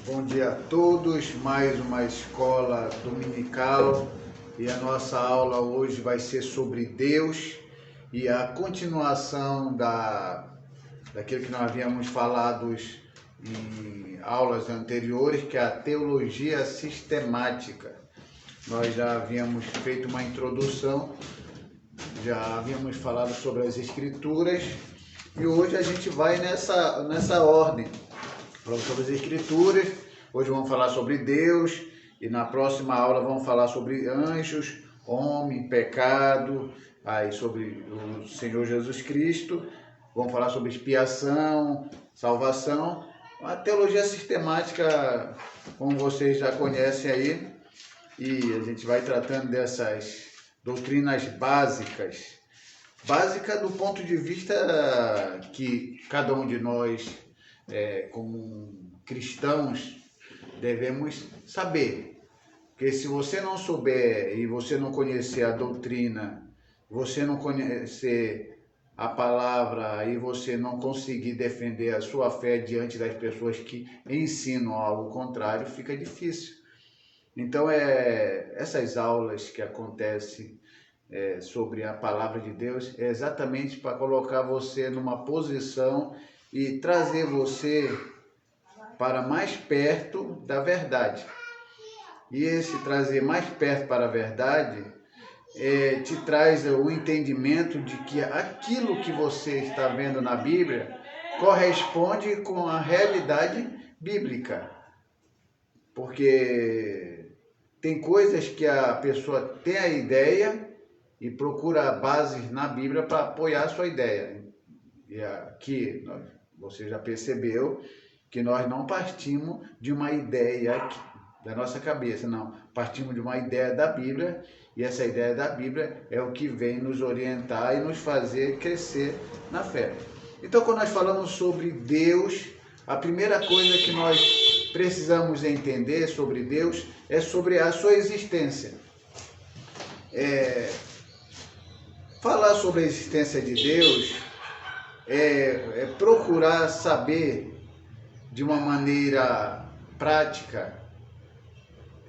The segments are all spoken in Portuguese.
Bom dia a todos, mais uma escola dominical e a nossa aula hoje vai ser sobre Deus e a continuação daquilo que nós havíamos falado em aulas anteriores, que é a teologia sistemática. Nós já havíamos feito uma introdução, já havíamos falado sobre as Escrituras e hoje a gente vai nessa ordem. Falamos sobre as Escrituras, hoje vamos falar sobre Deus e na próxima aula vamos falar sobre anjos, homem, pecado, aí sobre o Senhor Jesus Cristo, vamos falar sobre expiação, salvação, a teologia sistemática, como vocês já conhecem aí, e a gente vai tratando dessas doutrinas básicas. Básica do ponto de vista que cada um de nós, como cristãos, devemos saber. Porque se você não souber e você não conhecer a doutrina, você não conhecer a palavra e você não conseguir defender a sua fé diante das pessoas que ensinam algo contrário, fica difícil. Então, essas aulas que acontecem sobre a palavra de Deus é exatamente para colocar você numa posição e trazer você para mais perto da verdade. E esse trazer mais perto para a verdade te traz o entendimento de que aquilo que você está vendo na Bíblia corresponde com a realidade bíblica. Porque tem coisas que a pessoa tem a ideia e procura bases na Bíblia para apoiar a sua ideia. E aqui você já percebeu que nós não partimos de uma ideia da nossa cabeça, não. Partimos de uma ideia da Bíblia e essa ideia da Bíblia é o que vem nos orientar e nos fazer crescer na fé. Então, quando nós falamos sobre Deus, a primeira coisa que nós precisamos entender sobre Deus é sobre a sua existência. Falar sobre a existência de Deus é procurar saber de uma maneira prática,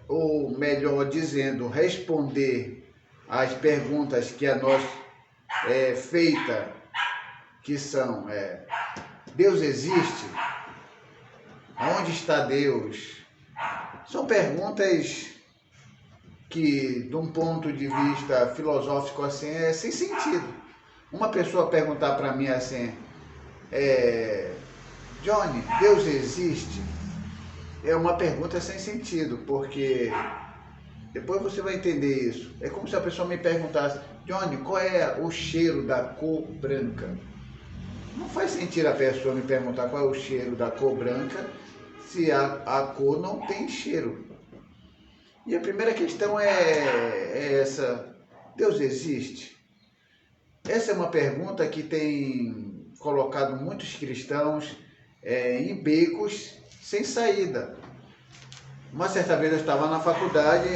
ou melhor dizendo, responder às perguntas que a nós é feita, que são: Deus existe? Onde está Deus? São perguntas que, de um ponto de vista filosófico assim, é sem sentido. Uma pessoa perguntar para mim assim: Johnny, Deus existe? É uma pergunta sem sentido, porque depois você vai entender isso. É como se a pessoa me perguntasse: Johnny, qual é o cheiro da cor branca? Não faz sentido a pessoa me perguntar qual é o cheiro da cor branca se a cor não tem cheiro. E a primeira questão é essa: Deus existe? Essa é uma pergunta que tem colocado muitos cristãos em becos sem saída. Uma certa vez eu estava na faculdade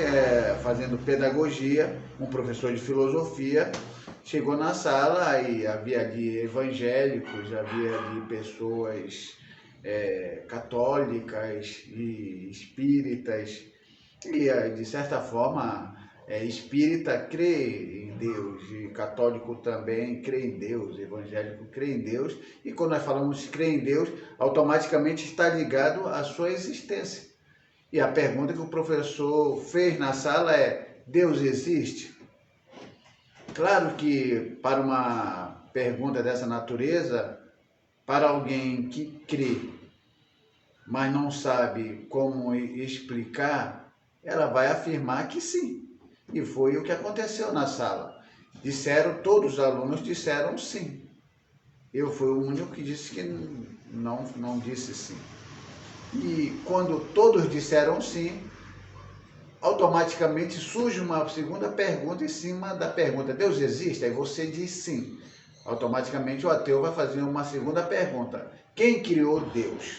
fazendo pedagogia, um professor de filosofia chegou na sala e havia ali evangélicos, havia ali pessoas católicas e espíritas, e de certa forma espírita crê em Deus, e católico também crê em Deus, evangélico crê em Deus, e quando nós falamos crê em Deus, automaticamente está ligado à sua existência. E a pergunta que o professor fez na sala é: Deus existe? Claro que para uma pergunta dessa natureza, para alguém que crê, mas não sabe como explicar, ela vai afirmar que sim. E foi o que aconteceu na sala. Todos os alunos disseram sim. Eu fui o único que disse que não disse sim. E quando todos disseram sim, automaticamente surge uma segunda pergunta em cima da pergunta: Deus existe? Aí você diz sim. Automaticamente o ateu vai fazer uma segunda pergunta: quem criou Deus?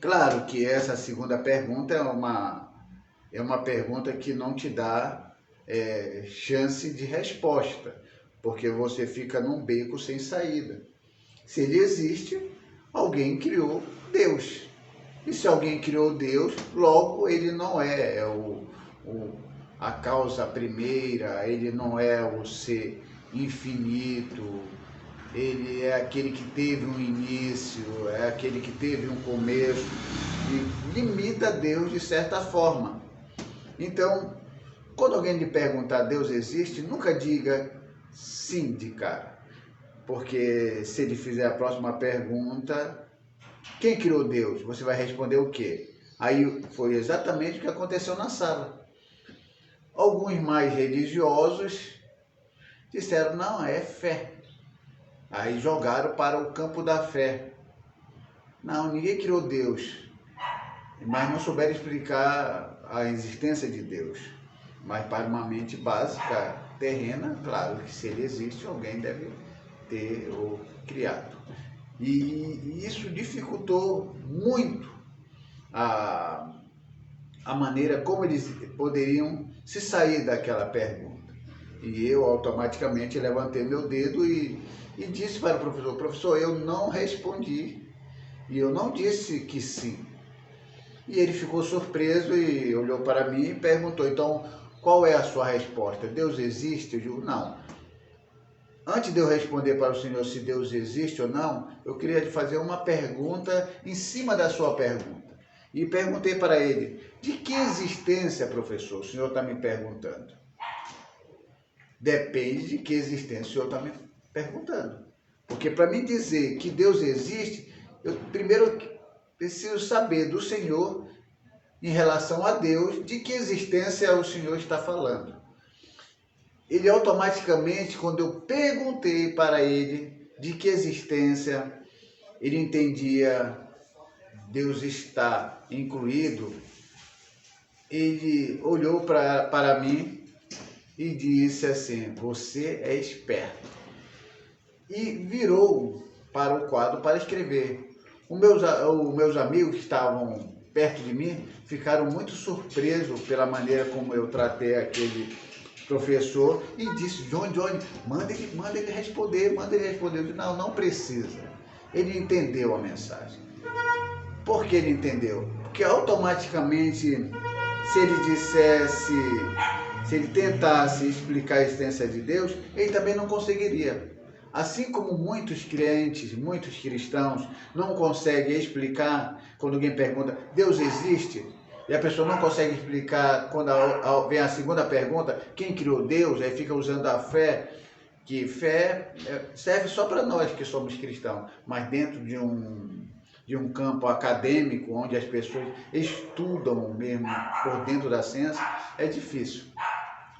Claro que essa segunda pergunta é uma pergunta que não te dá chance de resposta, porque você fica num beco sem saída. Se ele existe, alguém criou Deus. E se alguém criou Deus, logo ele não é a causa primeira, ele não é o ser infinito, ele é aquele que teve um início, é aquele que teve um começo, e limita Deus de certa forma. Então, quando alguém lhe perguntar Deus existe, nunca diga sim de cara, porque se ele fizer a próxima pergunta, quem criou Deus? Você vai responder o quê? Aí foi exatamente o que aconteceu na sala. Alguns mais religiosos disseram, não, é fé. Aí jogaram para o campo da fé. Não, ninguém criou Deus, mas não souberam explicar a existência de Deus. Mas para uma mente básica, terrena, claro que se ele existe, alguém deve ter o criado. E isso dificultou muito a maneira como eles poderiam se sair daquela pergunta. E eu automaticamente levantei meu dedo e disse para o professor, professor, eu não respondi e eu não disse que sim. E ele ficou surpreso e olhou para mim e perguntou, então, qual é a sua resposta? Deus existe? Eu digo, não. Antes de eu responder para o senhor se Deus existe ou não, eu queria lhe fazer uma pergunta em cima da sua pergunta. E perguntei para ele, de que existência, professor, o senhor está me perguntando? Depende de que existência o senhor está me perguntando. Porque para mim dizer que Deus existe, eu primeiro preciso saber do senhor, em relação a Deus, de que existência o senhor está falando. Ele automaticamente, quando eu perguntei para ele de que existência, ele entendia Deus está incluído, ele olhou para mim e disse assim, você é esperto. E virou para o quadro para escrever. Os meus amigos que estavam perto de mim ficaram muito surpresos pela maneira como eu tratei aquele professor e disse, Johnny, manda ele responder, manda ele responder. Eu disse, não precisa. Ele entendeu a mensagem. Por que ele entendeu? Porque automaticamente, se ele tentasse explicar a existência de Deus, ele também não conseguiria. Assim como muitos crentes, muitos cristãos não conseguem explicar quando alguém pergunta, Deus existe? E a pessoa não consegue explicar quando vem a segunda pergunta, quem criou Deus? Aí fica usando a fé, que fé serve só para nós que somos cristãos, mas dentro de um campo acadêmico, onde as pessoas estudam mesmo por dentro da ciência, é difícil.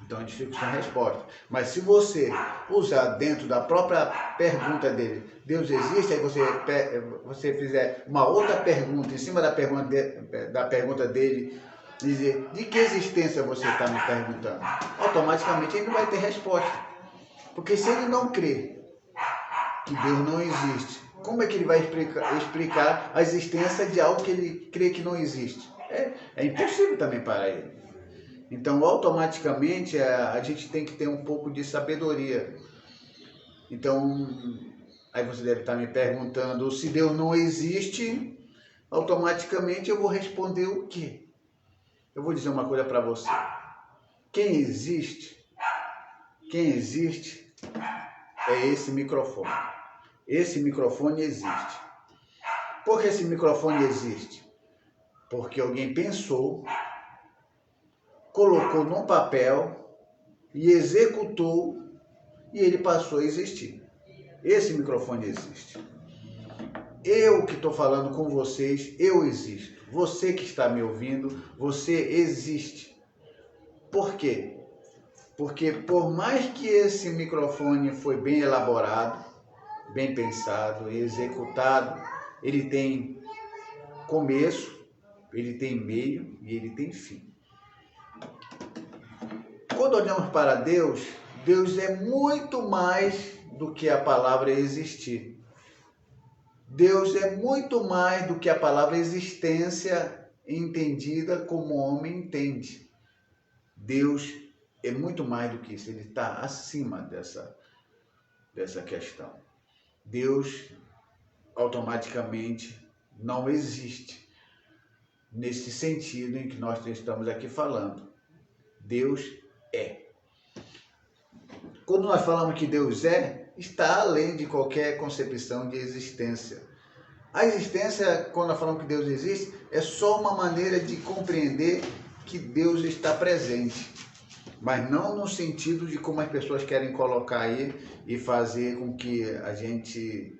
Então a gente fica sem resposta. Mas se você usar dentro da própria pergunta dele, Deus existe, aí você fizer uma outra pergunta em cima da pergunta dele, dizer, de que existência você está me perguntando? Automaticamente ele não vai ter resposta. Porque se ele não crê que Deus não existe, como é que ele vai explicar a existência de algo que ele crê que não existe? É impossível também para ele. Então, automaticamente, a gente tem que ter um pouco de sabedoria. Então, aí você deve estar me perguntando, se Deus não existe, automaticamente eu vou responder o quê? Eu vou dizer uma coisa para você. Quem existe é esse microfone. Esse microfone existe. Por que esse microfone existe? Porque alguém pensou, colocou num papel e executou e ele passou a existir. Esse microfone existe. Eu que estou falando com vocês, eu existo. Você que está me ouvindo, você existe. Por quê? Porque por mais que esse microfone foi bem elaborado, bem pensado e executado, ele tem começo, ele tem meio e ele tem fim. Quando olhamos para Deus, Deus é muito mais do que a palavra existir. Deus é muito mais do que a palavra existência entendida como o homem entende. Deus é muito mais do que isso, ele está acima dessa questão. Deus automaticamente não existe. nesse sentido em que nós estamos aqui falando. Deus é. Quando nós falamos que Deus é, está além de qualquer concepção de existência. A existência, quando nós falamos que Deus existe, é só uma maneira de compreender que Deus está presente. Mas não no sentido de como as pessoas querem colocar aí e fazer com que a gente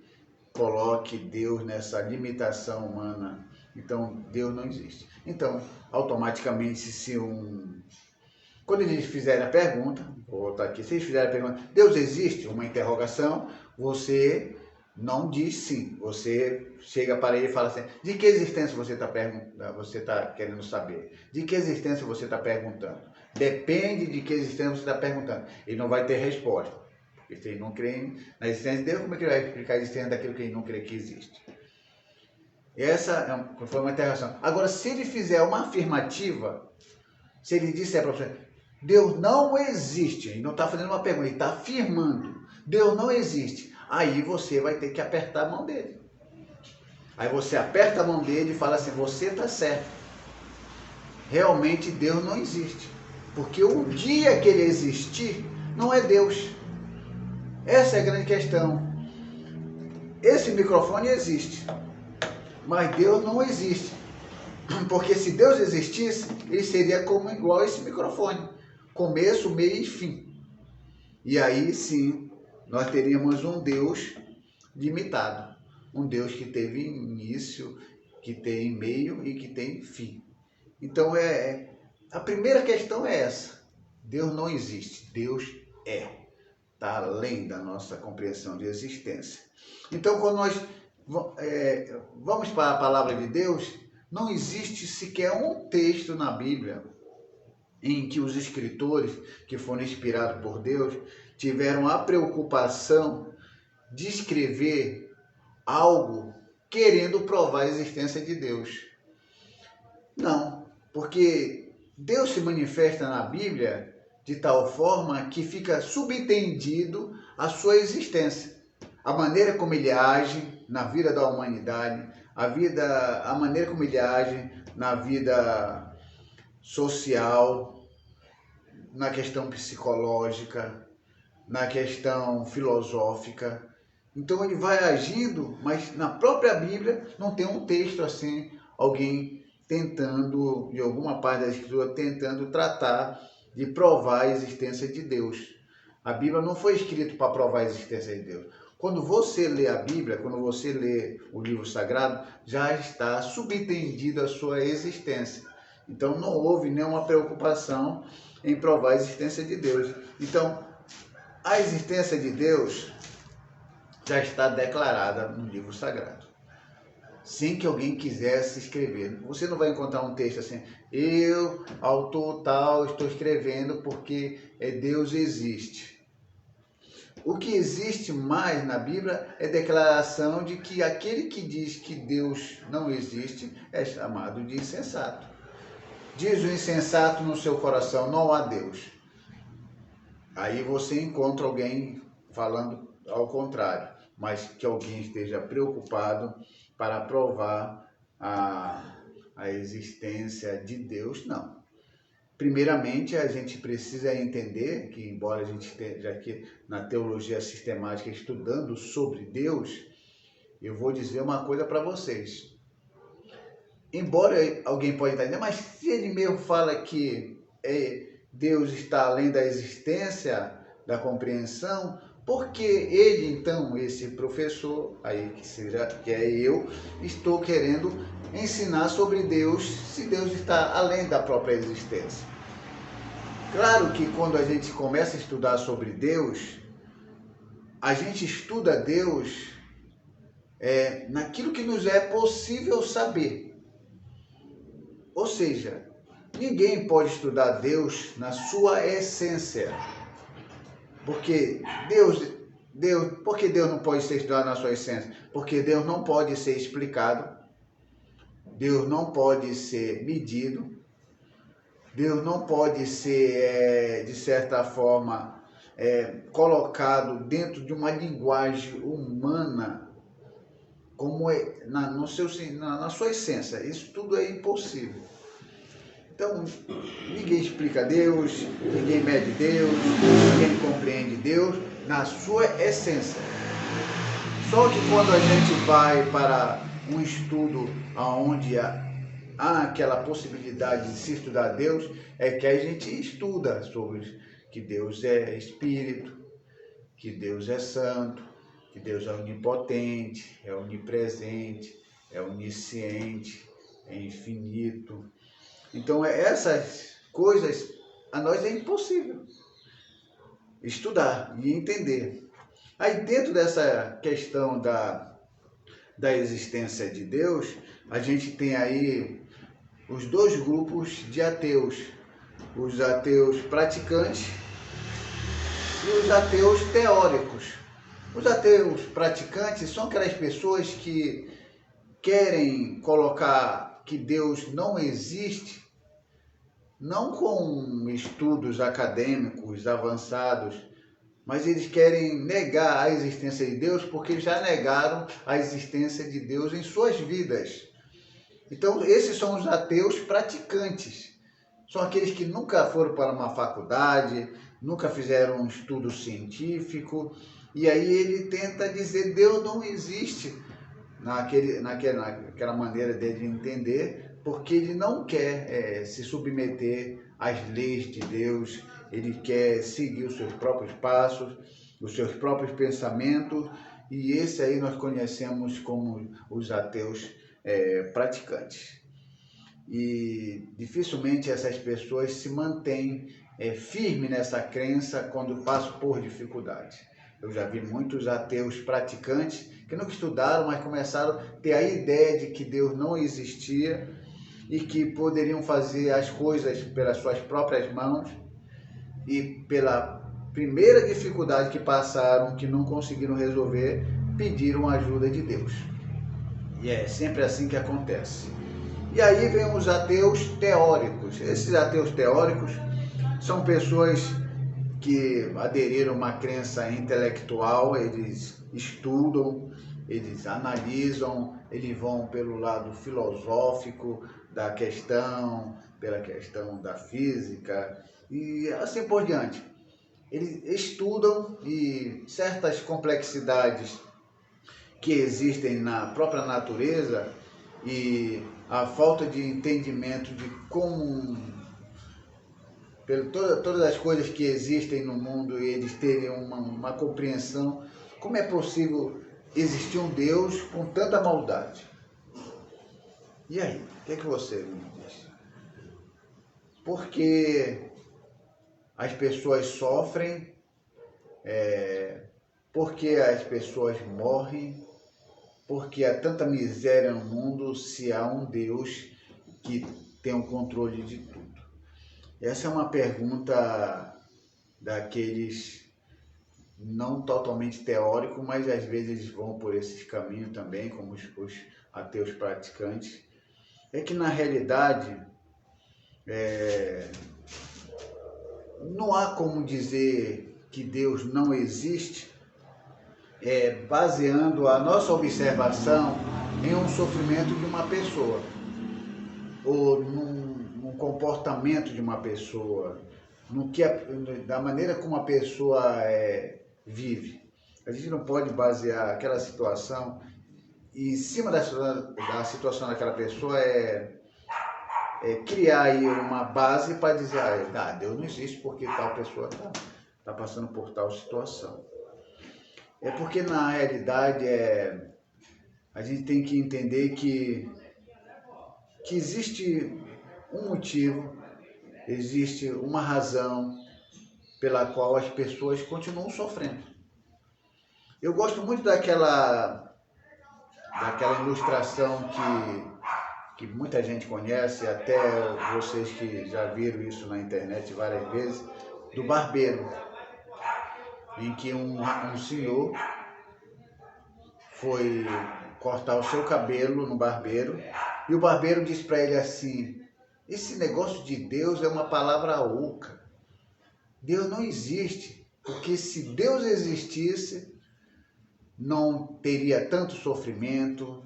coloque Deus nessa limitação humana. Então, Deus não existe. Então, automaticamente, quando eles fizerem a pergunta, vou voltar aqui, se eles fizerem a pergunta, Deus existe? Uma interrogação, você não diz sim. Você chega para ele e fala assim, de que existência você está querendo saber? De que existência você está perguntando? Depende de que existência você está perguntando. Ele não vai ter resposta. Porque se ele não crê na existência de Deus, como é que ele vai explicar a existência daquilo que ele não crê que existe? Essa foi uma interrogação. Agora, se ele fizer uma afirmativa, se ele disser para você, Deus não existe, ele não está fazendo uma pergunta, ele está afirmando, Deus não existe, aí você vai ter que apertar a mão dele. Aí você aperta a mão dele e fala assim, você está certo, realmente Deus não existe, porque o dia que ele existir, não é Deus. Essa é a grande questão. Esse microfone existe, mas Deus não existe. Porque se Deus existisse, ele seria como igual a esse microfone. Começo, meio e fim. E aí sim, nós teríamos um Deus limitado. Um Deus que teve início, que tem meio e que tem fim. Então a primeira questão é essa. Deus não existe, Deus é. Está além da nossa compreensão de existência. Então, quando nós vamos para a palavra de Deus, não existe sequer um texto na Bíblia em que os escritores, que foram inspirados por Deus, tiveram a preocupação de escrever algo querendo provar a existência de Deus. Não, porque Deus se manifesta na Bíblia de tal forma que fica subentendido a sua existência. A maneira como ele age na vida da humanidade, a maneira como ele age na vida social, na questão psicológica, na questão filosófica. Então ele vai agindo, mas na própria Bíblia não tem um texto assim, alguém tentando, de alguma parte da Escritura, tentando tratar de provar a existência de Deus. A Bíblia não foi escrita para provar a existência de Deus. Quando você lê a Bíblia, quando você lê o livro sagrado, já está subentendida a sua existência. Então não houve nenhuma preocupação em provar a existência de Deus. Então, a existência de Deus já está declarada no livro sagrado. Sem que alguém quisesse escrever. Você não vai encontrar um texto assim, eu, autor tal, estou escrevendo porque Deus existe. O que existe mais na Bíblia é a declaração de que aquele que diz que Deus não existe é chamado de insensato. Diz o insensato no seu coração, não há Deus. Aí você encontra alguém falando ao contrário, mas que alguém esteja preocupado para provar a existência de Deus, não. Primeiramente, a gente precisa entender que, embora a gente esteja aqui na teologia sistemática estudando sobre Deus, eu vou dizer uma coisa para vocês. Embora alguém pode estar dizendo, mas se ele mesmo fala que Deus está além da existência, da compreensão, por que ele, então, esse professor, aí que é eu, estou querendo ensinar sobre Deus, se Deus está além da própria existência? Claro que quando a gente começa a estudar sobre Deus, a gente estuda Deus naquilo que nos é possível saber. Ou seja, ninguém pode estudar Deus na sua essência. Porque por que Deus não pode ser estudado na sua essência? Porque Deus não pode ser explicado, Deus não pode ser medido, Deus não pode ser, de certa forma, colocado dentro de uma linguagem humana, como é, na sua essência. Isso tudo é impossível. Então, ninguém explica Deus, ninguém mede Deus, ninguém compreende Deus na sua essência. Só que quando a gente vai para um estudo onde há aquela possibilidade de se estudar Deus, é que a gente estuda sobre que Deus é Espírito, que Deus é Santo, que Deus é onipotente, é onipresente, é onisciente, é infinito. Então, essas coisas a nós é impossível estudar e entender. Aí, dentro dessa questão da existência de Deus, a gente tem aí os dois grupos de ateus. Os ateus praticantes e os ateus teóricos. Os ateus praticantes são aquelas pessoas que querem colocar que Deus não existe, não com estudos acadêmicos avançados, mas eles querem negar a existência de Deus porque já negaram a existência de Deus em suas vidas. Então, esses são os ateus praticantes. São aqueles que nunca foram para uma faculdade, nunca fizeram um estudo científico, e aí ele tenta dizer Deus não existe naquela maneira dele entender, porque ele não quer se submeter às leis de Deus, ele quer seguir os seus próprios passos, os seus próprios pensamentos, e esse aí nós conhecemos como os ateus praticantes. E dificilmente essas pessoas se mantêm firmes nessa crença quando passam por dificuldades. Eu já vi muitos ateus praticantes que nunca estudaram, mas começaram a ter a ideia de que Deus não existia e que poderiam fazer as coisas pelas suas próprias mãos, e pela primeira dificuldade que passaram, que não conseguiram resolver, pediram ajuda de Deus. E é sempre assim que acontece. E aí vem os ateus teóricos. Esses ateus teóricos são pessoas que aderiram a uma crença intelectual, eles estudam, eles analisam, eles vão pelo lado filosófico da questão, pela questão da física e assim por diante. Eles estudam e certas complexidades que existem na própria natureza e a falta de entendimento de como, todas as coisas que existem no mundo, e eles terem uma compreensão, como é possível existir um Deus com tanta maldade? E aí, o que é que você me diz? Porque as pessoas sofrem, porque as pessoas morrem, porque há tanta miséria no mundo se há um Deus que tem o controle de tudo? Essa é uma pergunta daqueles não totalmente teóricos, mas às vezes eles vão por esses caminhos também, como os ateus praticantes. É que na realidade não há como dizer que Deus não existe baseando a nossa observação em um sofrimento de uma pessoa, ou num comportamento de uma pessoa, da maneira como a pessoa vive. A gente não pode basear aquela situação e em cima da situação daquela pessoa criar aí uma base para dizer Deus não existe porque tal pessoa está passando por tal situação. É porque na realidade a gente tem que entender que existe um motivo, existe uma razão pela qual as pessoas continuam sofrendo. Eu gosto muito daquela ilustração que muita gente conhece, até vocês que já viram isso na internet várias vezes, do barbeiro, em que um senhor foi cortar o seu cabelo no barbeiro e o barbeiro disse para ele assim: esse negócio de Deus é uma palavra oca. Deus não existe, porque se Deus existisse, não teria tanto sofrimento.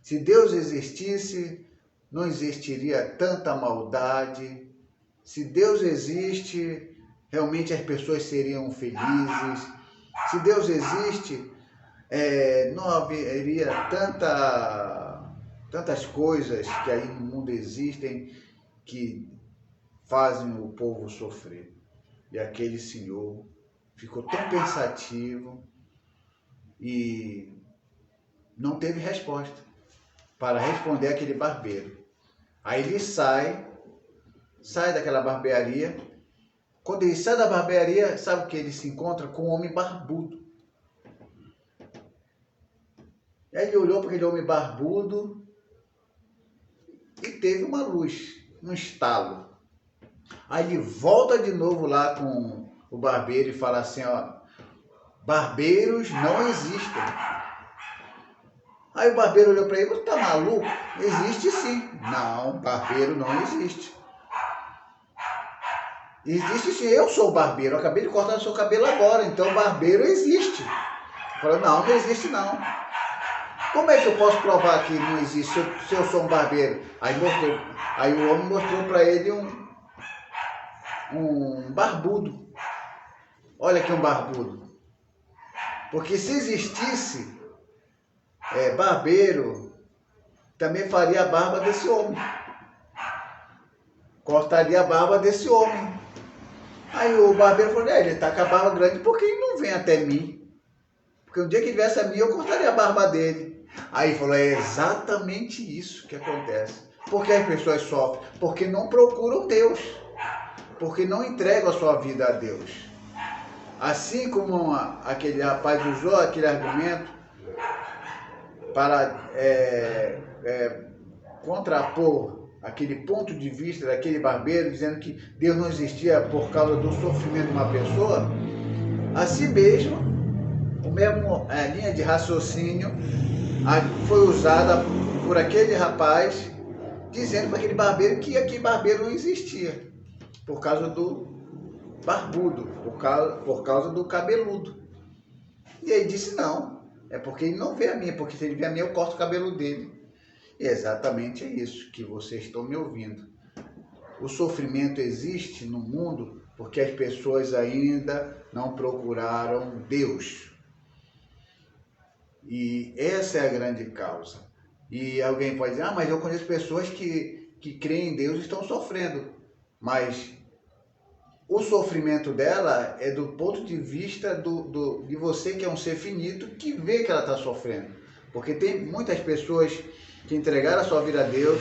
Se Deus existisse, não existiria tanta maldade. Se Deus existe, realmente as pessoas seriam felizes. Se Deus existe, não haveria tantas coisas que aí no mundo existem que fazem o povo sofrer. E aquele senhor ficou tão pensativo e não teve resposta para responder aquele barbeiro. Aí ele sai daquela barbearia. Quando ele sai da barbearia, sabe o que ele se encontra? Com um homem barbudo. Aí ele olhou para aquele homem barbudo e teve uma luz, um estalo. Aí ele volta de novo lá com o barbeiro e fala assim, ó, barbeiros não existem. Aí o barbeiro olhou para ele, você tá maluco? Existe sim. Não, barbeiro não existe. Existe sim, eu sou o barbeiro, eu acabei de cortar o seu cabelo agora, então barbeiro existe. Falou, não existe não. Como é que eu posso provar que não existe se eu sou um barbeiro? Aí o homem mostrou para ele um barbudo. Olha aqui um barbudo. Porque se existisse barbeiro, também faria a barba desse homem. Cortaria a barba desse homem. Aí o barbeiro falou, ele está com a barba grande, por que ele não vem até mim? Porque o dia que viesse a mim, eu cortaria a barba dele. Aí ele falou, é exatamente isso que acontece. Porque as pessoas sofrem? Porque não procuram Deus. Porque não entregam a sua vida a Deus. Assim como aquele rapaz usou aquele argumento para contrapor aquele ponto de vista daquele barbeiro, dizendo que Deus não existia por causa do sofrimento de uma pessoa, assim mesmo, a linha de raciocínio foi usada por aquele rapaz, dizendo para aquele barbeiro que aquele barbeiro não existia, por causa do barbudo, por causa do cabeludo. E aí disse, não, é porque ele não vê a minha, porque se ele vê a minha, eu corto o cabelo dele. E exatamente é isso que vocês estão me ouvindo. O sofrimento existe no mundo porque as pessoas ainda não procuraram Deus. E essa é a grande causa. E alguém pode dizer, mas eu conheço pessoas que creem em Deus e estão sofrendo. Mas o sofrimento dela é do ponto de vista de você, que é um ser finito, que vê que ela está sofrendo. Porque tem muitas pessoas que entregaram a sua vida a Deus,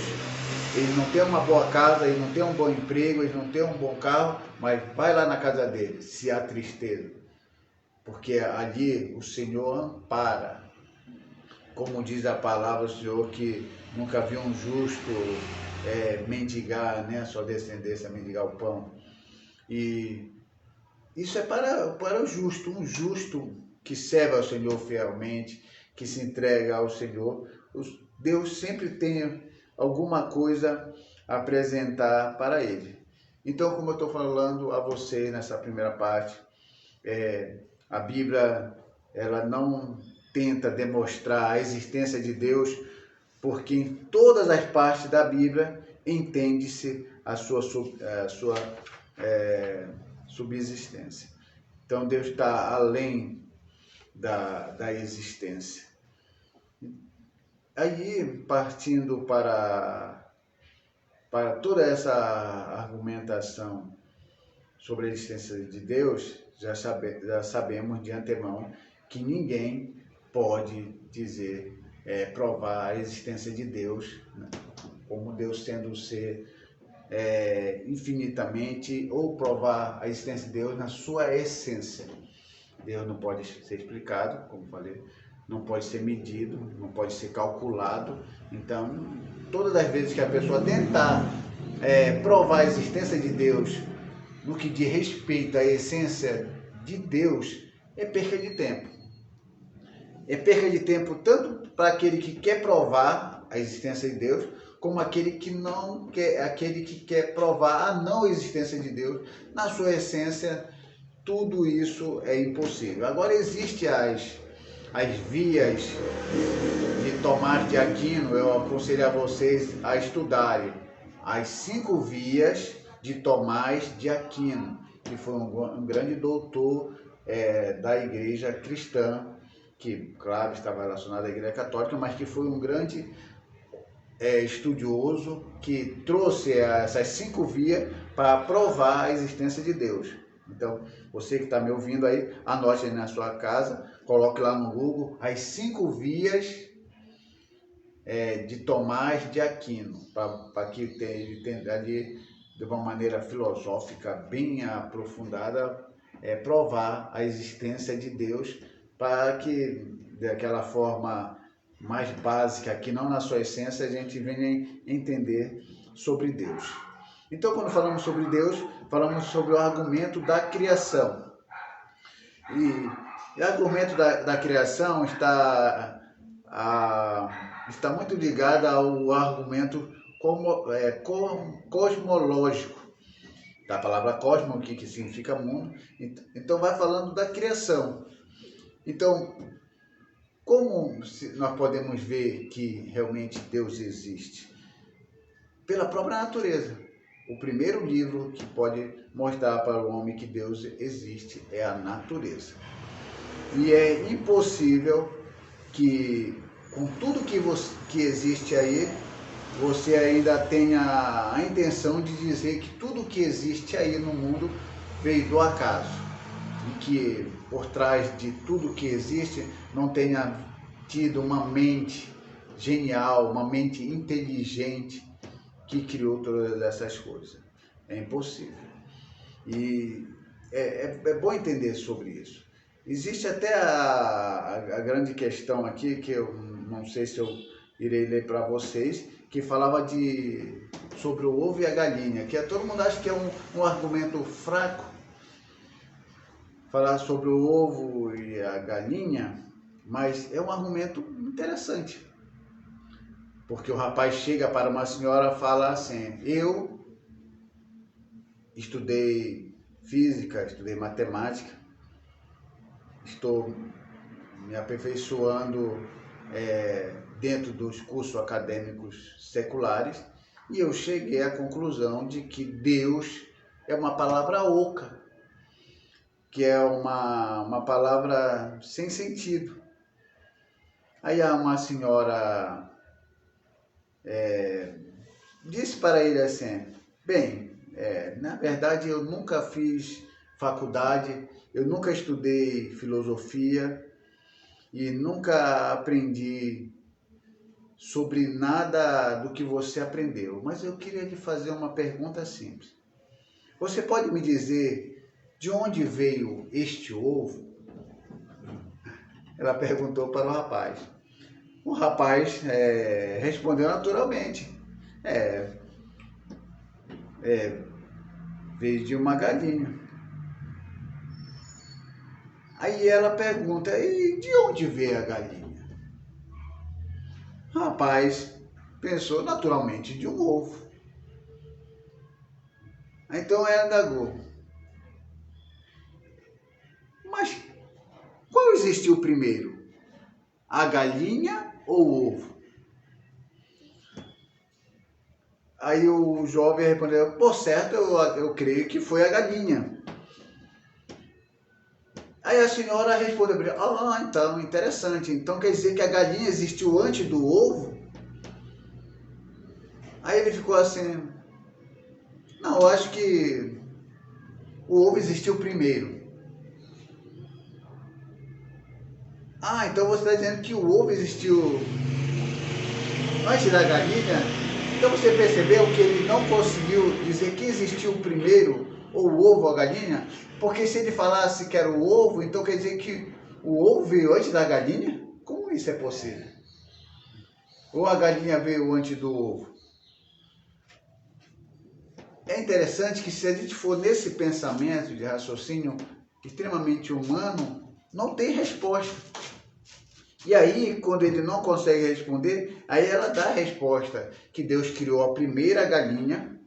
eles não têm uma boa casa, eles não têm um bom emprego, eles não têm um bom carro, mas vai lá na casa deles, se há tristeza. Porque ali o Senhor ampara. Como diz a palavra do Senhor, que nunca viu um justo mendigar, né, a sua descendência mendigar o pão. E isso é para o justo, um justo que serve ao Senhor fielmente, que se entrega ao Senhor. Deus sempre tem alguma coisa a apresentar para ele. Então, como eu estou falando a você nessa primeira parte, a Bíblia ela não tenta demonstrar a existência de Deus, porque em todas as partes da Bíblia entende-se a sua subsistência. Então Deus está além da existência. Aí, partindo para toda essa argumentação sobre a existência de Deus, já sabemos de antemão que ninguém pode dizer, provar a existência de Deus, né, como Deus sendo um ser infinitamente, ou provar a existência de Deus na sua essência. Deus não pode ser explicado, como falei, não pode ser medido, não pode ser calculado. Então, todas as vezes que a pessoa tentar provar a existência de Deus no que diz respeito à essência de Deus, é perca de tempo. É perca de tempo tanto para aquele que quer provar a existência de Deus, como aquele que não quer, aquele que quer provar a não existência de Deus. Na sua essência, tudo isso é impossível. Agora, existem as vias de Tomás de Aquino, eu aconselho a vocês a estudarem as 5 vias de Tomás de Aquino, que foi um grande doutor da igreja cristã, que, claro, estava relacionado à igreja católica, mas que foi um grande estudioso que trouxe essas 5 vias para provar a existência de Deus. Então, você que está me ouvindo aí, anote aí na sua casa, coloque lá no Google as 5 vias de Tomás de Aquino, para que ele tenha ali, de uma maneira filosófica bem aprofundada, provar a existência de Deus, para que, daquela forma mais básica, que não na sua essência, a gente venha entender sobre Deus. Então, quando falamos sobre Deus, falamos sobre o argumento da criação. E o argumento da criação está muito ligado ao argumento cosmológico, da palavra cosmo, que significa mundo. Então, vai falando da criação. Então, como nós podemos ver que realmente Deus existe? Pela própria natureza. O primeiro livro que pode mostrar para o homem que Deus existe é a natureza. E é impossível que, com tudo que existe aí, você ainda tenha a intenção de dizer que tudo que existe aí no mundo veio do acaso. E que por trás de tudo que existe não tenha tido uma mente genial, uma mente inteligente que criou todas essas coisas. É impossível. E é bom entender sobre isso. Existe até a grande questão aqui, que eu não sei se eu irei ler para vocês, que falava sobre o ovo e a galinha, que todo mundo acha que é um argumento fraco, falar sobre o ovo e a galinha, mas é um argumento interessante. Porque o rapaz chega para uma senhora e fala assim: eu estudei física, estudei matemática, estou me aperfeiçoando dentro dos cursos acadêmicos seculares, e eu cheguei à conclusão de que Deus é uma palavra oca, que é uma palavra sem sentido. Aí uma senhora disse para ele assim: bem, na verdade eu nunca fiz faculdade, eu nunca estudei filosofia e nunca aprendi sobre nada do que você aprendeu, mas eu queria lhe fazer uma pergunta simples. Você pode me dizer de onde veio este ovo? Ela perguntou para o rapaz. O rapaz respondeu naturalmente: veio de uma galinha. Aí ela pergunta: e de onde veio a galinha? O rapaz pensou naturalmente: de um ovo. Então ela indagou: mas qual existiu primeiro? A galinha ou o ovo? Aí o jovem respondeu: por certo, eu creio que foi a galinha. Aí a senhora respondeu: então, interessante. Então quer dizer que a galinha existiu antes do ovo? Aí ele ficou assim: não, eu acho que o ovo existiu primeiro. Então você está dizendo que o ovo existiu antes da galinha? Então você percebeu que ele não conseguiu dizer que existiu primeiro, ou o ovo ou a galinha? Porque se ele falasse que era o ovo, então quer dizer que o ovo veio antes da galinha? Como isso é possível? Ou a galinha veio antes do ovo? É interessante que, se a gente for nesse pensamento de raciocínio extremamente humano, não tem resposta. E aí, quando ele não consegue responder, aí ela dá a resposta: que Deus criou a primeira galinha,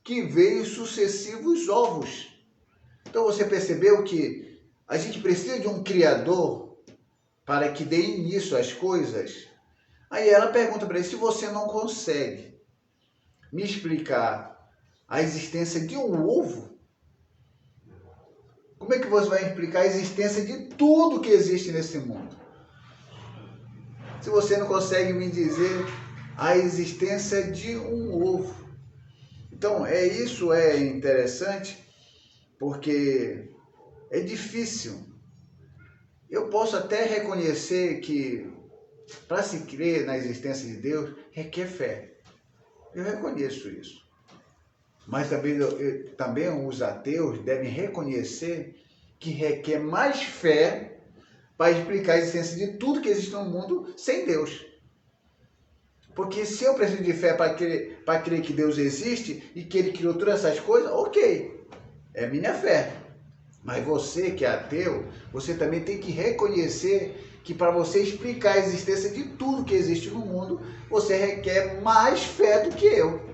que veio sucessivos ovos. Então você percebeu que a gente precisa de um criador para que dê início às coisas. Aí ela pergunta para ele, se você não consegue me explicar a existência de um ovo, como é que você vai explicar a existência de tudo que existe nesse mundo? Se você não consegue me dizer a existência de um ovo. Então, isso é interessante, porque é difícil. Eu posso até reconhecer que para se crer na existência de Deus requer fé. Eu reconheço isso. Mas também os ateus devem reconhecer que requer mais fé para explicar a existência de tudo que existe no mundo sem Deus. Porque se eu preciso de fé para crer que Deus existe e que Ele criou todas essas coisas, ok, é minha fé. Mas você que é ateu, você também tem que reconhecer que para você explicar a existência de tudo que existe no mundo, você requer mais fé do que eu.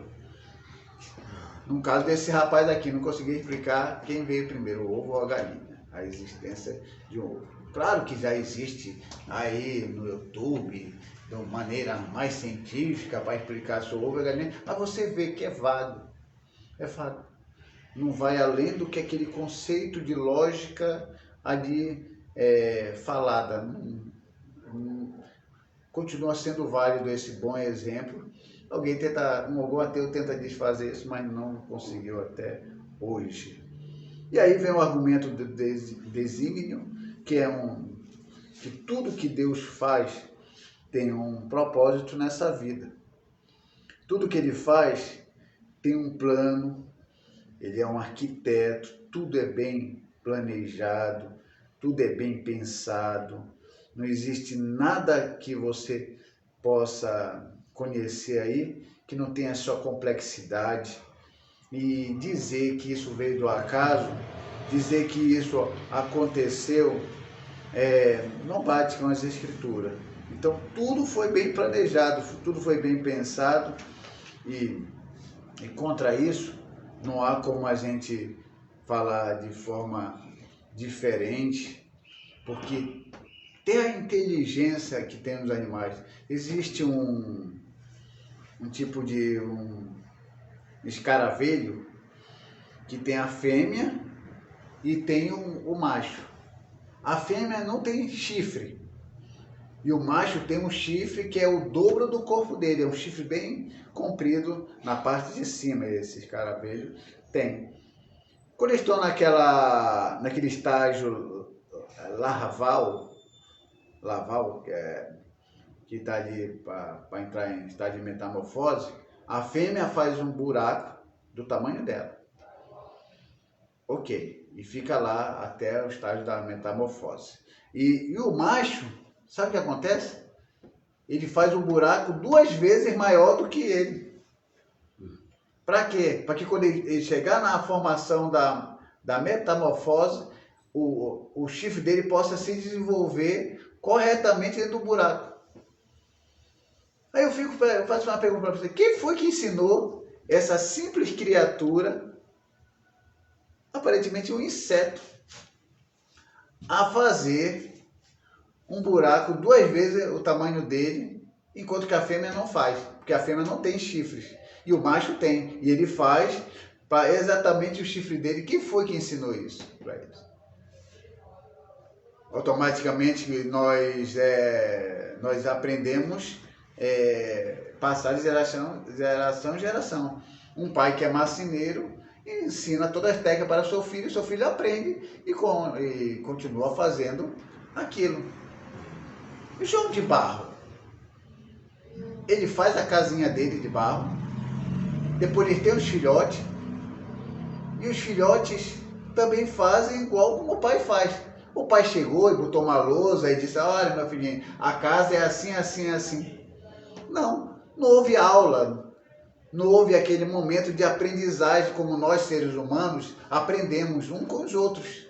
No caso desse rapaz aqui, não consegui explicar quem veio primeiro, o ovo ou a galinha, a existência de um ovo. Claro que já existe aí no YouTube, de uma maneira mais científica para explicar se o ovo ou a galinha, mas você vê que é vago. É vago. Não vai além do que aquele conceito de lógica ali falada. Continua sendo válido esse bom exemplo. Algum ateu tenta desfazer isso, mas não conseguiu até hoje. E aí vem o argumento do desígnio, que que tudo que Deus faz tem um propósito nessa vida. Tudo que Ele faz tem um plano, Ele é um arquiteto, tudo é bem planejado, tudo é bem pensado. Não existe nada que você possa conhecer aí que não tenha sua complexidade. E dizer que isso veio do acaso, dizer que isso aconteceu, não bate com as escrituras. Então tudo foi bem planejado, tudo foi bem pensado e contra isso não há como a gente falar de forma diferente, porque tem a inteligência que tem nos animais. Existe um tipo de escaravelho que tem a fêmea e tem o macho. A fêmea não tem chifre e o macho tem um chifre que é o dobro do corpo dele, é um chifre bem comprido na parte de cima. Esse escaravelho tem. Quando eles estão naquele estágio larval, que está ali para entrar em estágio de metamorfose, a fêmea faz um buraco do tamanho dela. Ok, e fica lá até o estágio da metamorfose. E o macho, sabe o que acontece? Ele faz um buraco 2 vezes maior do que ele. Para quê? Para que quando ele chegar na formação da metamorfose, o chifre dele possa se desenvolver corretamente dentro do buraco. Aí eu faço uma pergunta para você. Quem foi que ensinou essa simples criatura, aparentemente um inseto, a fazer um buraco 2 vezes o tamanho dele, enquanto que a fêmea não faz? Porque a fêmea não tem chifres e o macho tem. E ele faz para exatamente o chifre dele. Quem foi que ensinou isso para eles? Automaticamente nós aprendemos passar de geração em geração. Um pai que é marceneiro ensina todas as técnicas para seu filho aprende e continua fazendo aquilo. E João de Barro, ele faz a casinha dele de barro, depois ele tem os filhotes, e os filhotes também fazem igual como o pai faz. O pai chegou e botou uma lousa e disse: olha, meu filhinho, a casa é assim, assim, assim. Não houve aula, não houve aquele momento de aprendizagem como nós, seres humanos, aprendemos uns com os outros.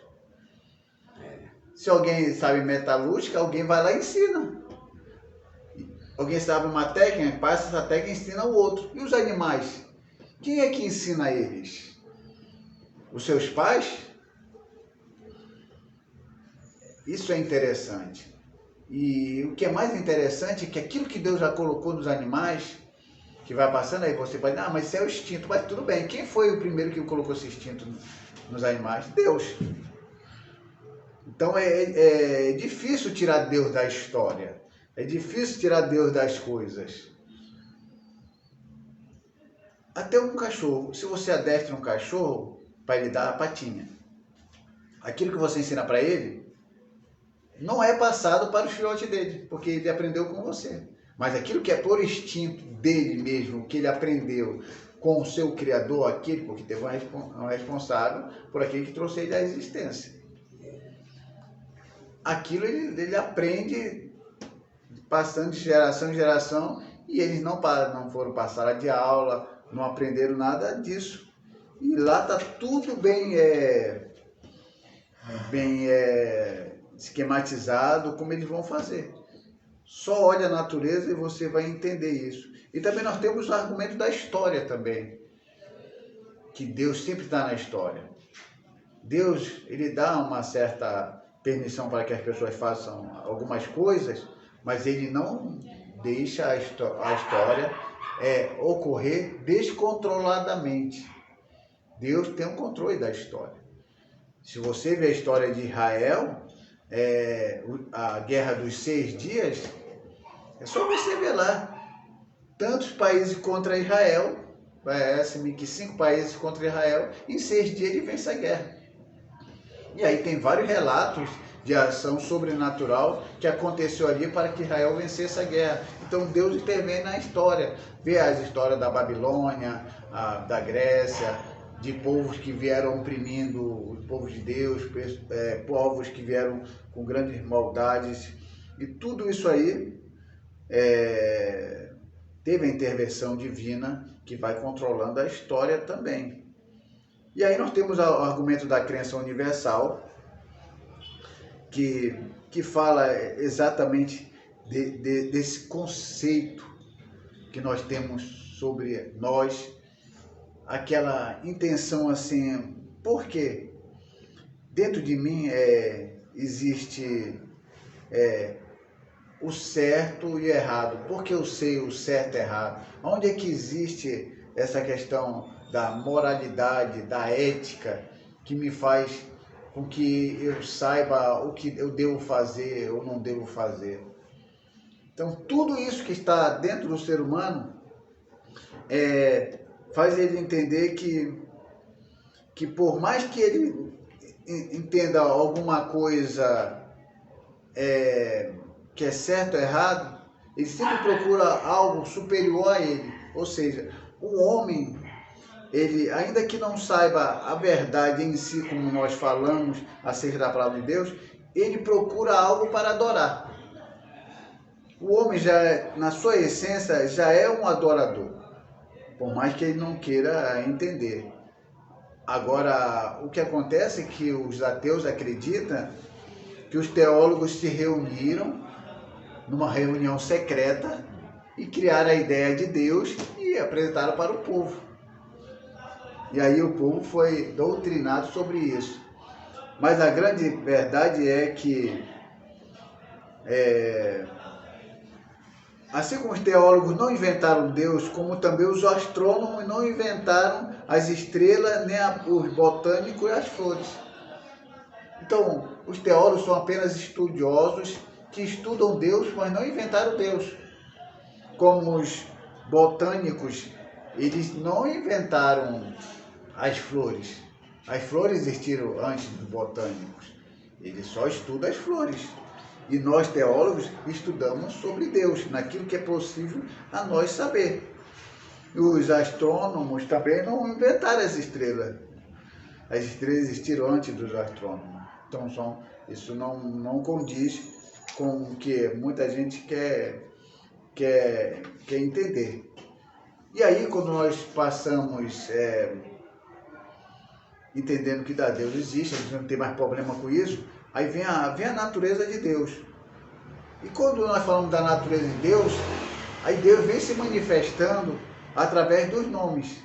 Se alguém sabe metalúrgica, alguém vai lá e ensina. Alguém sabe uma técnica, passa essa técnica e ensina o outro. E os animais? Quem é que ensina eles? Os seus pais? Isso é interessante. E o que é mais interessante é que aquilo que Deus já colocou nos animais, que vai passando, aí você pode, mas isso é o instinto. Mas tudo bem, quem foi o primeiro que colocou esse instinto nos animais? Deus. Então é difícil tirar Deus da história. É difícil tirar Deus das coisas. Até um cachorro. Se você adestra um cachorro para ele dar a patinha, aquilo que você ensina para ele não é passado para o filhote dele, porque ele aprendeu com você. Mas aquilo que é por instinto dele mesmo, que ele aprendeu com o seu Criador, aquele, porque teve um responsável por aquele que trouxe ele à existência. Aquilo ele aprende passando de geração em geração, e eles não foram passar de aula, não aprenderam nada disso. E lá está tudo bem esquematizado, como eles vão fazer. Só olha a natureza e você vai entender isso. E também nós temos o argumento da história também, que Deus sempre está na história. Deus, ele dá uma certa permissão para que as pessoas façam algumas coisas, mas ele não deixa a história ocorrer descontroladamente. Deus tem um controle da história. Se você vê a história de Israel, a Guerra dos 6 Dias, é só você ver lá. Tantos países contra Israel, parece-me que 5 países contra Israel, em 6 dias ele vence a guerra. E aí tem vários relatos de ação sobrenatural que aconteceu ali para que Israel vencesse a guerra. Então Deus intervém na história. Vê as histórias da Babilônia, da Grécia, de povos que vieram oprimindo os povos de Deus, povos que vieram com grandes maldades. E tudo isso aí teve a intervenção divina que vai controlando a história também. E aí nós temos o argumento da crença universal, que fala exatamente desse conceito que nós temos sobre nós, aquela intenção assim, porque dentro de mim existe o certo e o errado. Por que eu sei o certo e errado? Onde é que existe essa questão da moralidade, da ética, que me faz com que eu saiba o que eu devo fazer ou não devo fazer? Então, tudo isso que está dentro do ser humano faz ele entender que por mais que ele entenda alguma coisa que é certo ou errado, ele sempre procura algo superior a ele. Ou seja, o homem, ele, ainda que não saiba a verdade em si, como nós falamos acerca da palavra de Deus, ele procura algo para adorar. O homem, na sua essência, já é um adorador, por mais que ele não queira entender. Agora, o que acontece é que os ateus acreditam que os teólogos se reuniram numa reunião secreta e criaram a ideia de Deus e apresentaram para o povo. E aí o povo foi doutrinado sobre isso. Mas a grande verdade é que, assim como os teólogos não inventaram Deus, como também os astrônomos não inventaram as estrelas, nem os botânicos e as flores. Então, os teólogos são apenas estudiosos que estudam Deus, mas não inventaram Deus. Como os botânicos, eles não inventaram as flores. As flores existiram antes dos botânicos. Eles só estudam as flores. E nós, teólogos, estudamos sobre Deus, naquilo que é possível a nós saber. E os astrônomos também não inventaram as estrelas. As estrelas existiram antes dos astrônomos. Então, isso não condiz com o que muita gente quer entender. E aí, quando nós passamos entendendo que Deus existe, a gente não tem mais problema com isso, aí vem a natureza de Deus. E quando nós falamos da natureza de Deus, aí Deus vem se manifestando através dos nomes.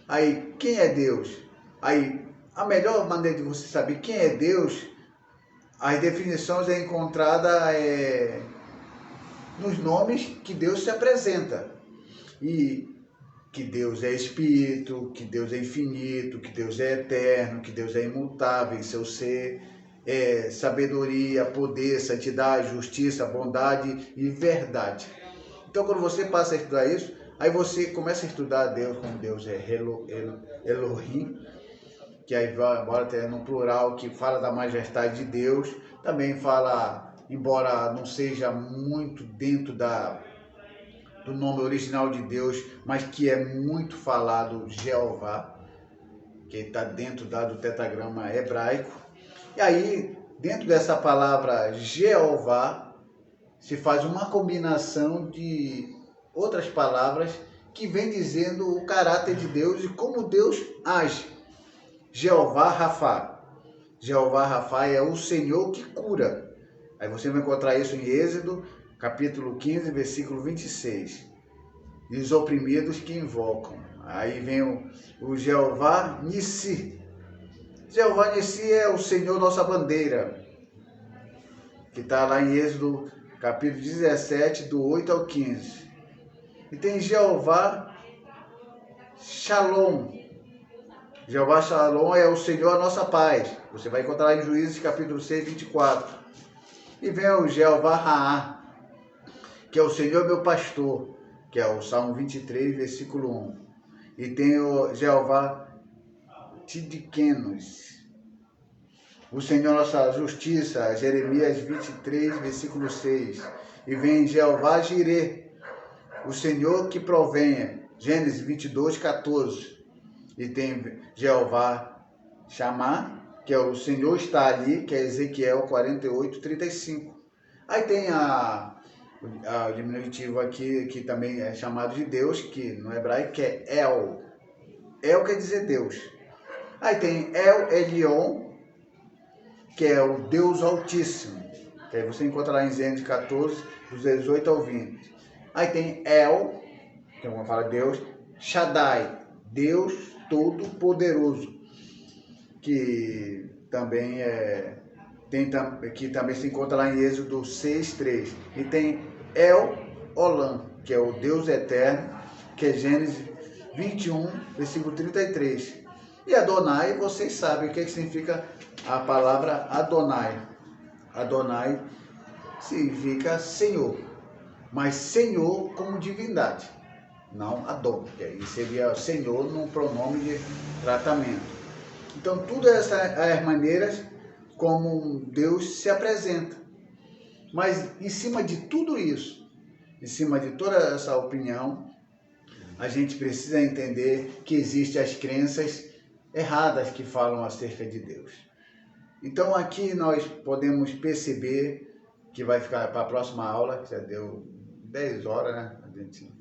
Aí, quem é Deus? Aí, a melhor maneira de você saber quem é Deus as definições é encontrada nos nomes que Deus se apresenta. E que Deus é Espírito, que Deus é infinito, que Deus é eterno, que Deus é imutável em seu ser, sabedoria, poder, santidade, justiça, bondade e verdade. Então, quando você passa a estudar isso, aí você começa a estudar Deus como Deus é Elohim, que aí vai embora até no plural, que fala da majestade de Deus, também fala, embora não seja muito dentro do nome original de Deus, mas que é muito falado Jeová, que está dentro do tetragrama hebraico. E aí, dentro dessa palavra Jeová, se faz uma combinação de outras palavras que vem dizendo o caráter de Deus e como Deus age. Jeová Rafa. Jeová Rafa é o Senhor que cura. Aí você vai encontrar isso em Êxodo, capítulo 15, versículo 26. E os oprimidos que invocam. Aí vem o Jeová Nissi. Jeová Nissi é o Senhor nossa bandeira, que está lá em Êxodo, capítulo 17, do 8 ao 15. E tem Jeová Shalom. Jeová Shalom é o Senhor a nossa paz. Você vai encontrar lá em Juízes, capítulo 6, 24. E vem o Jeová Raá, que é o Senhor meu pastor, que é o Salmo 23, versículo 1. E tem o Jeová Tidquenos, o Senhor nossa justiça, Jeremias 23, versículo 6. E vem Jeová Jireh, o Senhor que provenha, Gênesis 22, 14. E tem Jeová Chamar, que é o Senhor está ali, que é Ezequiel 48, 35. Aí tem o diminutivo aqui, que também é chamado de Deus, que no hebraico que é El. El quer dizer Deus. Aí tem El Elyon, que é o Deus Altíssimo, que aí você encontra lá em Gênesis 14, dos 18 ao 20. Aí tem El, que é uma fala Deus, Shaddai, Deus Todo-Poderoso, que também que também se encontra lá em Êxodo 6, 3. E tem El Olam, que é o Deus Eterno, que é Gênesis 21, versículo 33. E Adonai, vocês sabem o que significa a palavra Adonai. Adonai significa Senhor, mas Senhor como divindade, não Adon, que aí seria Senhor num pronome de tratamento. Então, tudo essas maneiras como Deus se apresenta. Mas, em cima de tudo isso, em cima de toda essa opinião, a gente precisa entender que existem as crenças erradas que falam acerca de Deus. Então, aqui nós podemos perceber que vai ficar para a próxima aula, que já deu 10 horas, né? A gente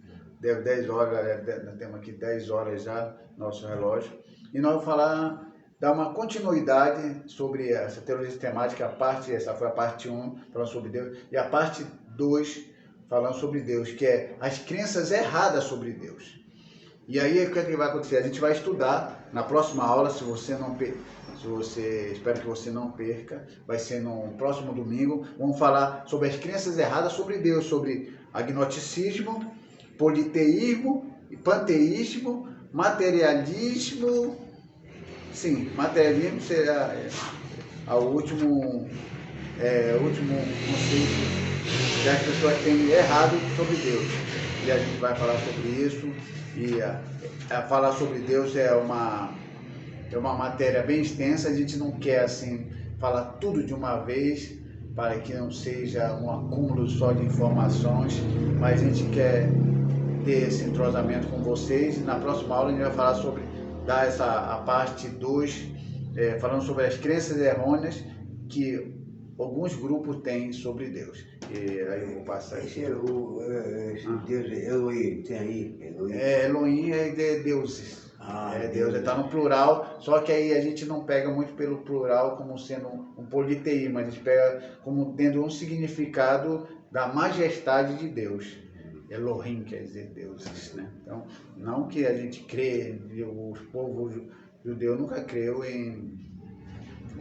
deu 10 horas, nós temos aqui 10 horas já, nosso relógio. E nós vamos dar uma continuidade sobre essa teologia sistemática, essa foi a parte 1, falando sobre Deus, e a parte 2, falando sobre Deus, que é as crenças erradas sobre Deus. E aí, o que vai acontecer? A gente vai estudar na próxima aula, espero que você não perca, vai ser no próximo domingo, vamos falar sobre as crenças erradas sobre Deus, sobre agnosticismo, politeísmo, panteísmo, materialismo. Sim, materialismo será o último conceito que as pessoas têm errado sobre Deus. E a gente vai falar sobre isso. E falar sobre Deus é uma matéria bem extensa. A gente não quer assim falar tudo de uma vez, para que não seja um acúmulo só de informações, mas a gente quer ter esse entrosamento com vocês. E na próxima aula a gente vai falar sobre a parte 2, falando sobre as crenças errôneas que alguns grupos têm sobre Deus. E aí eu vou passar aqui. Deus Elohim, tem aí? Elohim é de deuses. Deus está no plural, só que aí a gente não pega muito pelo plural como sendo um politeísmo, a gente pega como tendo um significado da majestade de Deus. Elohim quer dizer deuses, né? Então, não que a gente crê, os povos judeus nunca creu em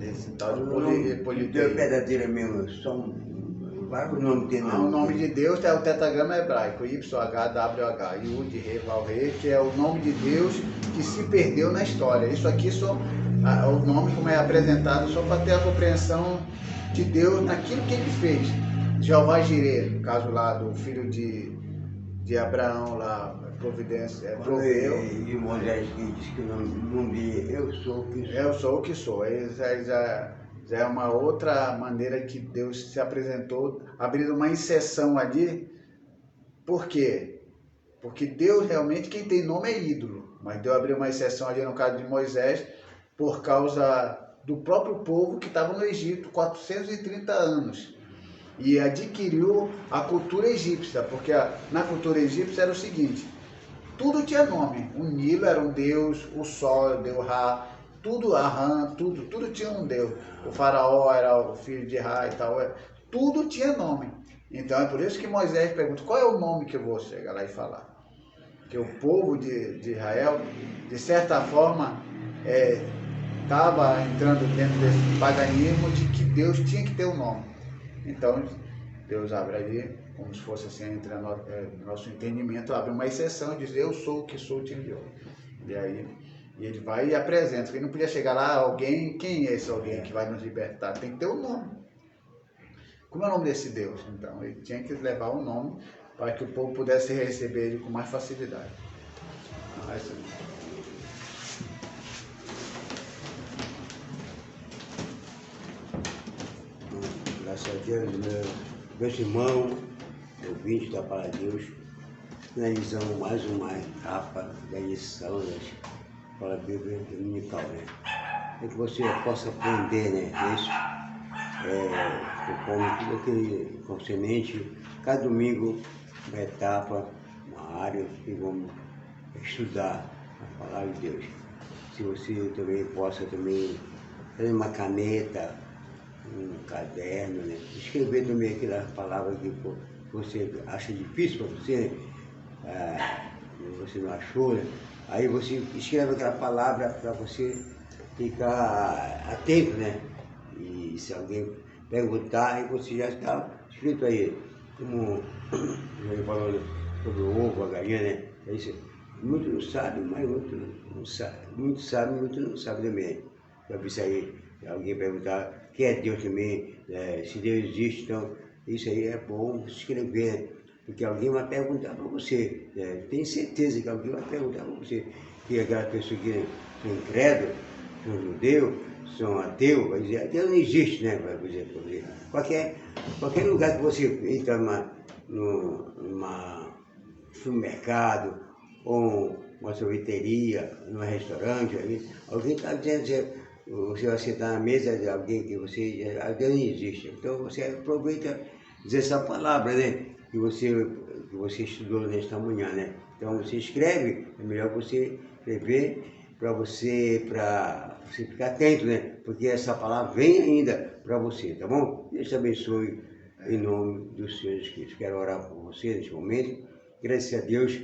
Esse tal de Deus politeísmo. verdadeiro mesmo, vários nomes tem O nome de Deus é o tetragrama hebraico, YHWH, Yud, Re, Val, Re, que é o nome de Deus que se perdeu na história. Isso aqui só, o nome como é apresentado só para ter a compreensão de Deus naquilo que ele fez. Jeová Jireh, no caso lá do filho de Abraão, lá, providência, proveu. E Moisés que diz que o nome dele eu sou o que sou. Eu sou o que sou. Aí já é uma outra maneira que Deus se apresentou, abrindo uma exceção ali. Por quê? Porque Deus realmente, quem tem nome é ídolo. Mas Deus abriu uma exceção ali no caso de Moisés, por causa do próprio povo que estava no Egito 430 anos. E adquiriu a cultura egípcia, porque na cultura egípcia era o seguinte: tudo tinha nome. O Nilo era um deus, o sol era o deus Ra, tudo, Arã, tudo tinha um deus. O faraó era o filho de Ra e tal, tudo tinha nome. Então é por isso que Moisés pergunta: qual é o nome que eu vou chegar lá e falar? Que o povo de Israel, de certa forma, estava entrando dentro desse paganismo de que Deus tinha que ter um nome. Então Deus abre ali, como se fosse assim, entre nosso entendimento, abre uma exceção e diz: eu sou o que sou, te enviou. E aí ele vai e apresenta. Ele não podia chegar lá, alguém, quem é esse alguém que vai nos libertar? Tem que ter um nome. Como é o nome desse Deus? Então ele tinha que levar um nome para que o povo pudesse receber ele com mais facilidade. Graças a Deus, meus irmãos, ouvintes da Palavra de Deus, finalizamos mais uma etapa da lição da Escola Bíblica Dominical, né? É que você possa aprender, né? Isso, conforme tudo aquele concernente, cada domingo, uma etapa, uma área que vamos estudar a Palavra de Deus. Se você também possa também fazer uma caneta, um caderno, né? Escrever também aquela palavra que você acha difícil para você, você não achou, né? Aí você escreve aquela palavra para você ficar atento, né? E se alguém perguntar, aí você já está escrito aí, como ele falou sobre o ovo, a galinha, né? É isso. Muito não sabe, mas muito não sabe. Muito sabe, muito não sabe também. Para isso aí, se alguém perguntar quem é Deus também, se Deus existe, então isso aí é bom escrever, né? Porque alguém vai perguntar para você, tenho certeza que alguém vai perguntar para você, que aquelas pessoas que são incrédulos, são judeus, são ateus, vai dizer, Deus não existe, né? Vai dizer para você. Qualquer lugar que você entra numa supermercado, ou uma sorveteria, num restaurante, alguém está dizendo, você vai sentar na mesa de alguém que você não existe. Então você aproveita dizer essa palavra, né? Que você estudou nesta manhã, né? Então você escreve, é melhor você escrever para você ficar atento, né? Porque essa palavra vem ainda para você, tá bom? Deus te abençoe em nome do Senhor Jesus Cristo. Quero orar por você neste momento. Graças a Deus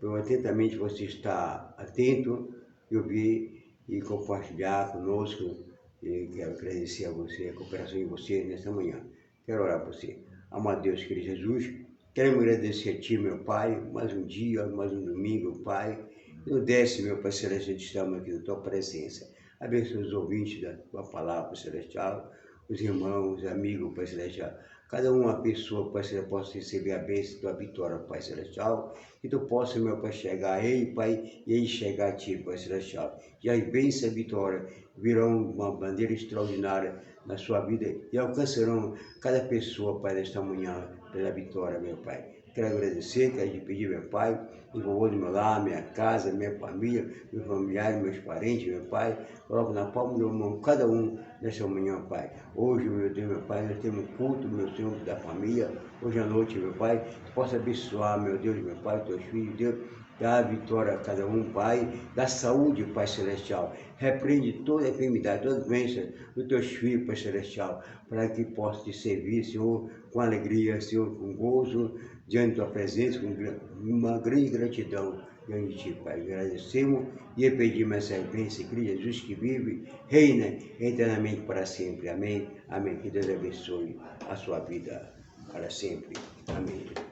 por atentamente você estar atento e ouvir e compartilhar conosco. E quero agradecer a você, a cooperação de você nesta manhã. Quero orar por você. Amado Deus, querido Jesus, quero agradecer a Ti, meu Pai, mais um dia, mais um domingo, Pai. Não desce, meu Pai Celestial, estamos aqui na Tua presença. Abençoe os ouvintes da Tua palavra, Pai Celestial, os irmãos, os amigos, Pai Celestial. Cada uma pessoa, Pai Celestial, possa receber a bênção da Tua vitória, Pai Celestial. Que Tu possa, meu Pai, chegar a Ele, Pai, e Ele chegar a Ti, Pai Celestial. E a bênção e a vitória virão uma bandeira extraordinária na sua vida e alcançarão cada pessoa, Pai, nesta manhã, pela vitória, meu Pai. Quero agradecer, quero te pedir, meu Pai, em favor do meu lar, minha casa, minha família, meus familiares, meus parentes, meu Pai. Coloco na palma da mão cada um nesta manhã, Pai. Hoje, meu Deus, meu Pai, nós temos culto, meu Senhor, da família. Hoje à noite, meu Pai, que possa abençoar, meu Deus, meu Pai, teus filhos, Deus. Dá a vitória a cada um, Pai. Dá saúde, Pai Celestial. Repreende toda enfermidade, toda doença dos teus filhos, Pai Celestial, para que possa te servir, Senhor, com alegria, Senhor, com gozo, diante da tua presença com uma grande gratidão diante de ti, Pai. Agradecemos e pedimos essa bênção, Cristo Jesus, que vive, reina eternamente para sempre. Amém. Amém. Que Deus abençoe a sua vida para sempre. Amém.